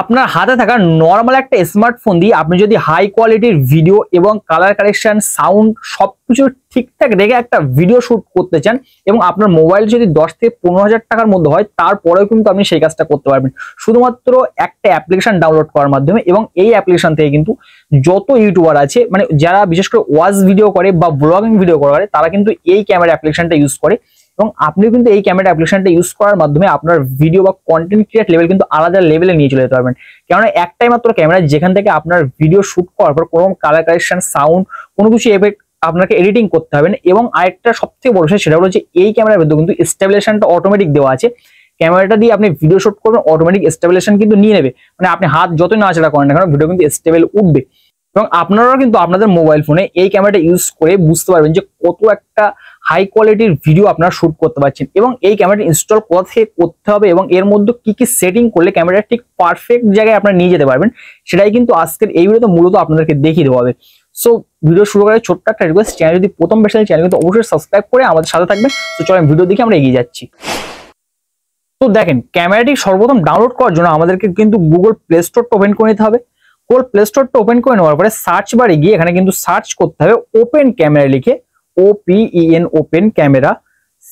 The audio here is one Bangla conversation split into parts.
আপনার হাতে থাকা নরমাল একটা স্মার্টফোন দিয়ে আপনি যদি হাই কোয়ালিটির ভিডিও এবং কালার কারেকশন সাউন্ড সবকিছু ঠিকঠাক রেখে একটা ভিডিও শুট করতে চান এবং আপনার মোবাইল যদি 10 থেকে 15,000 টাকার মধ্যে হয় তারপরেও কিন্তু আপনি সেই কাজটা করতে পারবেন শুধুমাত্র একটা অ্যাপ্লিকেশন ডাউনলোড করার মাধ্যমে। এবং এই অ্যাপ্লিকেশন থেকে কিন্তু যত ইউটিউবার আছে মানে যারা বিশেষ করে ওয়াচ ভিডিও করে বা ব্লগিং ভিডিও করে তারা কিন্তু এই ক্যামেরা অ্যাপ্লিকেশনটা ইউজ করে এবং আপনিও কিন্তু এই ক্যামেরা অ্যাপ্লিকেশনটা ইউজ করার মাধ্যমে আপনার ভিডিও বা কন্টেন্ট ক্রিয়েট লেভেল কিন্তু আলাদা লেভেলে নিয়ে চলে যেতে পারবেন। কেননা একটাই মাত্র ক্যামেরা যেখান থেকে আপনার ভিডিও শুট করার পর কোনো কালার কারেকশন সাউন্ড কোনো কিছু এফেক্ট আপনাকে এডিটিং করতে হবে না। এবং আরেকটা সবথেকে বড় বিষয় সেটা হলো যে এই ক্যামেরার মধ্যে কিন্তু স্টেবিলাইজেশনটা অটোমেটিক দেওয়া আছে। ক্যামেরাটা দিয়ে আপনি ভিডিও শুট করবেন অটোমেটিক স্টেবিলাইজেশন কিন্তু নিয়ে নেবে, মানে আপনি হাত যতই নাড়াচাড়া করেন না কেন ভিডিও কিন্তু স্টেবল উঠবে। এবং আপনারাও কিন্তু আপনাদের মোবাইল ফোনে এই ক্যামেরাটা ইউজ করে বুঝতে পারবেন যে কত একটা হাই কোয়ালিটির ভিডিও আপনারা শুট করতে পারছেন এবং এই ক্যামেরাটা ইনস্টল কোথা থেকে করতে হবে এবং এর মধ্যে কি কি সেটিং করলে ক্যামেরাটা ঠিক পারফেক্ট জায়গায় আপনারা নিয়ে যেতে পারবেন সেটাই কিন্তু আজকের এই ভিডিওতে মূলত আপনাদেরকে দেখিয়ে দেওয়া হবে। সো ভিডিও শুরু করার ছোট্ট একটা রিকোয়েস্ট, চ্যানেল যদি প্রথম বেশি চ্যানেল কিন্তু অবশ্যই সাবস্ক্রাইব করে আমাদের সাথে থাকবেন। তো চলেন ভিডিও দেখে আমরা এগিয়ে যাচ্ছি। তো দেখেন ক্যামেরাটি সর্বপ্রথম ডাউনলোড করার জন্য আমাদেরকে কিন্তু গুগল প্লে স্টোরটা ওপেন করে নিতে হবে। গুগল প্লে স্টোরটা ওপেন করে নেওয়ার পরে সার্চ বারে গিয়ে এখানে কিন্তু সার্চ করতে হবে ওপেন ক্যামেরা লিখে, OPEN ওপেন ক্যামেরা,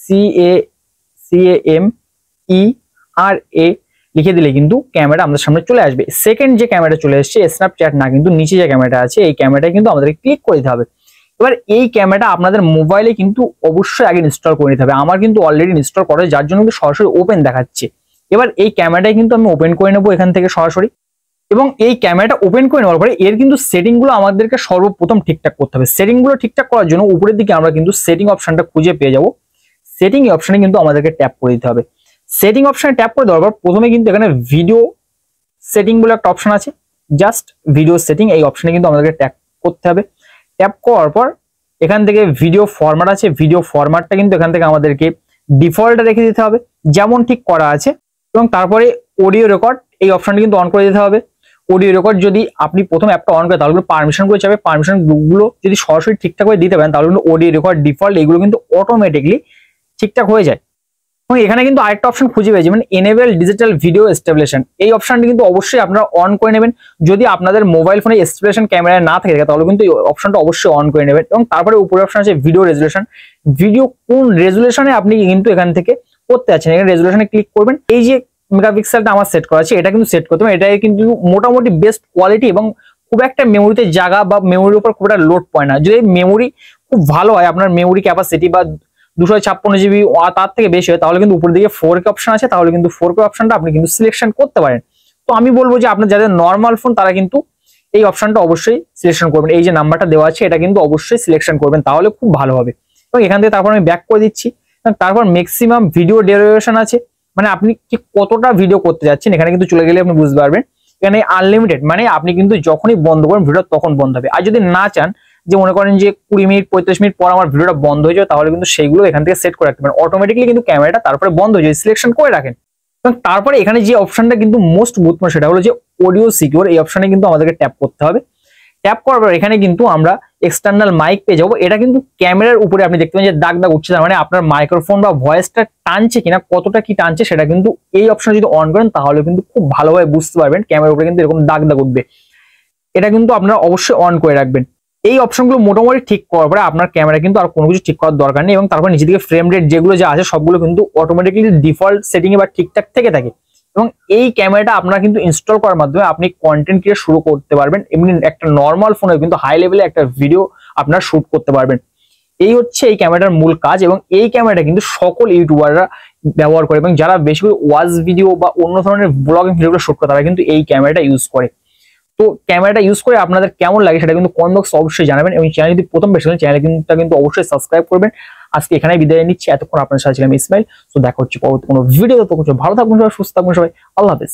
CAMERA লিখে দিলে কিন্তু ক্যামেরা আমাদের সামনে চলে আসবে। সেকেন্ড যে ক্যামেরা চলে এসেছে স্ন্যাপচ্যাট না, কিন্তু নিচে যে ক্যামেরাটা আছে এই ক্যামেরাটা কিন্তু আমাদেরকে ক্লিক করে দিতে হবে। এবার এই ক্যামেরাটা আপনাদের মোবাইলে কিন্তু অবশ্যই আগে ইনস্টল করে নিতে হবে। আমার কিন্তু অলরেডি ইনস্টল করা যার জন্য কিন্তু সরাসরি ওপেন দেখাচ্ছে। এবার এই ক্যামেরাটাই কিন্তু আমি ওপেন করে নেবো এখান থেকে সরাসরি। এবং এই ক্যামেরাটা ওপেন করে নেওয়ার পরে এর কিন্তু সেটিং গুলো আমাদেরকে সর্বপ্রথম ঠিকঠাক করতে হবে। সেটিং গুলো ঠিকঠাক করার জন্য উপরের দিকে আমরা কিন্তু সেটিং অপশনটা খুঁজে পেয়ে যাবো। সেটিং অপশনে কিন্তু আমাদেরকে ট্যাপ করে দিতে হবে। সেটিং অপশনে ট্যাপ করে দেওয়ার পর প্রথমে কিন্তু এখানে ভিডিও সেটিং বলে একটা অপশন আছে, জাস্ট ভিডিও সেটিং এই অপশনে কিন্তু আমাদেরকে ট্যাপ করতে হবে। ট্যাপ করার পর এখান থেকে ভিডিও ফরম্যাট আছে, ভিডিও ফরম্যাটটা কিন্তু এখান থেকে আমাদেরকে ডিফল্টে রেখে দিতে হবে যেমন ঠিক করা আছে। এবং তারপরে অডিও রেকর্ড এই অপশনটা কিন্তু অন করে দিতে হবে। অডিও রেকর্ড যদি আপনি প্রথম অ্যাপটা অন করেন তাহলে পারমিশন গুলো চাবে, পারমিশন গুলো যদি সরাসরি ঠিকঠাক করে দিতে পারেন তাহলে কিন্তু অডিও রেকর্ড ডিফল্ট এগুলো কিন্তু অটোমেটিকলি ঠিকঠাক হয়ে যায়। এবং এখানে কিন্তু আরেকটা অপশন খুঁজে পেয়েছি মানে এনেবল ডিজিটাল ভিডিও স্টেবিলাইজেশন, এই অপশনটি কিন্তু অবশ্যই আপনারা অন করে নেবেন। যদি আপনাদের মোবাইল ফোনে স্টেবিলাইজেশন ক্যামেরা না থাকে তাহলে কিন্তু এই অপশনটা অবশ্যই অন করে নেবেন। এবং তারপরে উপরে অপশন আছে ভিডিও রেজুলেশন, ভিডিও কোন রেজুলেশনে আপনি কিন্তু এখান থেকে করতে আছেন এখানে রেজুলেশনে ক্লিক করবেন। এই যে মেগাপিক্সেলটা আমার সেট করা আছে এটা কিন্তু সেট করতে হবে, এটা কিন্তু মোটামুটি বেস্ট কোয়ালিটি এবং খুব একটা মেমোরিতে জায়গা বা মেমোরির উপর খুব একটা লোড পড়ে না। যদি মেমোরি খুব ভালো হয় আপনার মেমোরি ক্যাপাসিটি বা 256 জিবি তার থেকে বেশি হয় তাহলে কিন্তু উপরের দিকে 4K অপশন আছে, তাহলে কিন্তু 4K অপশনটা আপনি কিন্তু সিলেকশন করতে পারেন। তো আমি বলবো যে আপনার যাদের নর্মাল ফোন তারা কিন্তু এই অপশনটা অবশ্যই সিলেকশন করবেন। এই যে নাম্বারটা দেওয়া আছে এটা কিন্তু অবশ্যই সিলেকশন করবেন তাহলে খুব ভালো হবে। এবং এখান থেকে তারপর আমি ব্যাক করে দিচ্ছি। তারপর ম্যাক্সিমাম ভিডিও ডিউরেশন আছে, মানে আপনি কি কতটা ভিডিও করতে যাচ্ছেন এখানে কিন্তু চলে গেলে আপনি বুঝতে পারবেন। এখানে আনলিমিটেড মানে আপনি কিন্তু যখনই বন্ধ করবেন ভিডিও তখন বন্ধ হবে। আর যদি না চান যে মনে করেন যে 20 মিনিট 35 মিনিট পর আমার ভিডিওটা বন্ধ হয়ে যাবে তাহলে কিন্তু সেইগুলো এখান থেকে সেট করে রাখতে পারেন অটোমেটিকলি, কিন্তু ক্যামেরাটা তারপরে বন্ধ হয়ে যায় সিলেকশন করে রাখেন। এবং তারপরে এখানে যে অপশনটা কিন্তু মোস্ট গুরুত্বপূর্ণ সেটা হলো যে অডিও সিকিউর, এই অপশনে কিন্তু আমাদেরকে ট্যাপ করতে হবে। ট্যাপ করার পর এখানে কিন্তু আমরা এক্সটার্নাল মাইক পেয়ে যাবো। এটা কিন্তু ক্যামেরার উপরে আপনি দেখতে পাবেন যে দাগ দাগ উঠছে, তার মানে আপনার মাইক্রোফোন বা ভয়েসটা টানছে কিনা কতটা কি টানছে সেটা কিন্তু এই অপশন যদি অন করেন তাহলে কিন্তু খুব ভালোভাবে বুঝতে পারবেন। ক্যামেরার উপরে কিন্তু এরকম দাগ দাগ উঠবে, এটা কিন্তু আপনারা অবশ্যই অন করে রাখবেন। এই অপশনগুলো মোটামুটি ঠিক করার পরে আপনার ক্যামেরা কিন্তু আর কোনো কিছু ঠিক করার দরকার নেই। এবং তারপর নিচে দিকে ফ্রেম রেট যেগুলো যা আছে সবগুলো কিন্তু অটোমেটিকলি ডিফল্ট সেটিং এ বা ঠিকঠাক থেকে থাকে। এবং এই ক্যামেরাটা আপনারা কিন্তু ইনস্টল করার মাধ্যমে আপনি কন্টেন্ট ক্রিয়েট শুরু করতে পারবেন। এমনি একটা নর্মাল ফোনে কিন্তু হাই লেভেলে একটা ভিডিও আপনারা শুট করতে পারবেন। এই হচ্ছে এই ক্যামেরাটার মূল কাজ। এবং এই ক্যামেরাটা কিন্তু সকল ইউটিউবাররা ব্যবহার করে এবং যারা বেশি করে ওয়াচ ভিডিও বা অন্য ধরনের ব্লগিং ভিডিওগুলো শুট করে তারা কিন্তু এই ক্যামেরাটা ইউজ করে। তো ক্যামেরাটা ইউজ করে আপনাদের কেমন লাগে সেটা কিন্তু কমেন্ট বক্সে অবশ্যই জানাবেন। এবং চ্যানেল যদি প্রথম বেশি চ্যানেল কিন্তু অবশ্যই সাবস্ক্রাইব করবেন। আজকে এখানেই বিদায় নিচ্ছি, এতক্ষণ আপনার সাথে ছিলাম ইসমাইল। তো দেখা হচ্ছে পরবর্তী কোনো ভিডিও, তো ভালো থাকবেন সবাই, সুস্থ থাকবেন সবাই, আল্লাহ হাফেজ।